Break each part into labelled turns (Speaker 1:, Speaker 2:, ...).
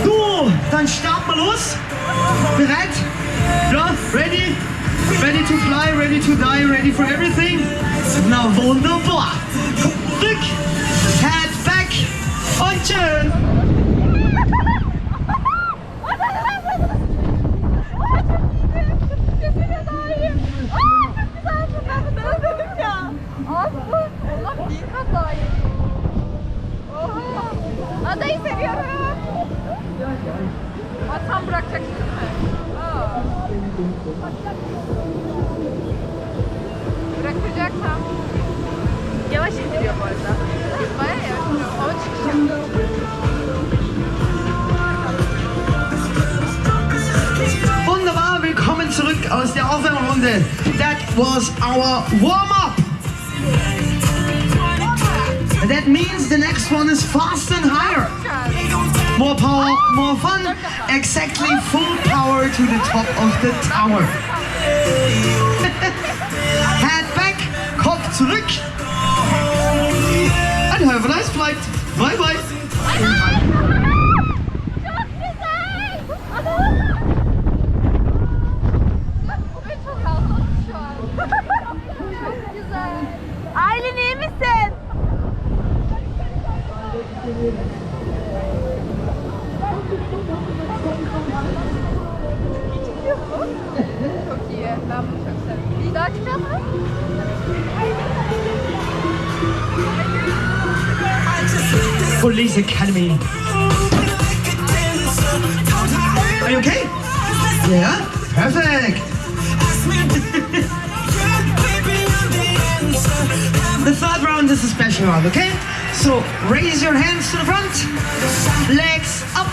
Speaker 1: So, dann starten wir los. Bereit? Ja, ready? Ready to fly, ready to die, ready for everything? Na wunderbar. Zurück, head back und schön.
Speaker 2: Adayı seviyorum. Tam bırakacaksın değil mi? Bırakacaksam yavaş indiriyor bu arada. Bayağı yavaş indiriyor. Hava çıkacak.
Speaker 1: Wunderbar, willkommen zurück aus der Aufwärmrunde. That was our warm-up. That means the next one is faster and higher. More power, more fun. Exactly full power to the top of the tower. Head back, Kopf zurück. And have a nice flight. Bye bye.
Speaker 2: Aylin iyi misin? Çok iyi. Ben bunu çok seviyorum. Bir daha çıkacağız mı?
Speaker 1: Police Academy. Are you okay? Yeah? Perfect. The third round is a special round, okay? So raise your hands to the front, legs up.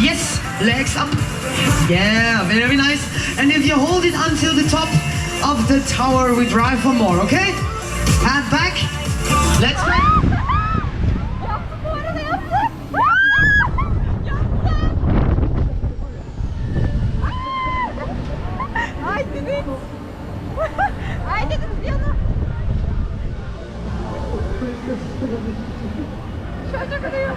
Speaker 1: Yes, legs up. Yeah, very nice. And if you hold it until the top of the tower, we drive for more, okay? Hand back. Let's go.
Speaker 2: Yaptım bu arada yaptım. I did it. I did it Diana. Şöyle kırıyor.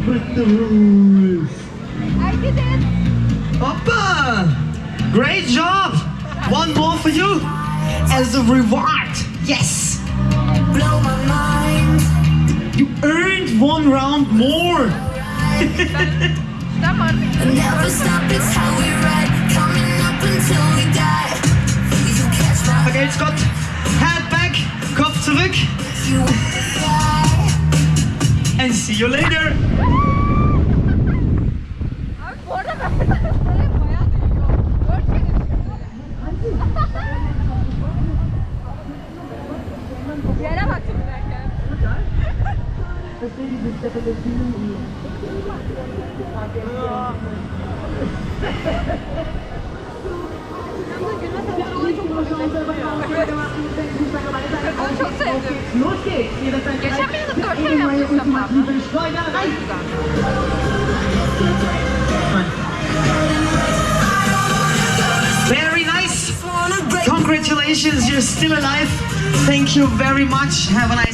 Speaker 1: With the rules.
Speaker 2: I did it.
Speaker 1: Hoppa! Great job! One more for you as a reward. Yes!
Speaker 3: Blow my mind.
Speaker 1: You earned one round more.
Speaker 2: Tamam.
Speaker 3: Never stop, it's how we ride. Coming up until we die. You catch my
Speaker 1: Okay, Scott. Head back, Kopf zurück.
Speaker 3: you wanna fly.
Speaker 1: And see you later.
Speaker 2: Abi bu arada ben bayağı duyuyor. 4 kere çıkıyor. Yere baktım derken. Onu çok sevdim. Geçen bir yıl 4 kere yaptım defa.
Speaker 1: Very nice. Congratulations, you're still alive. Thank you very much. Have a nice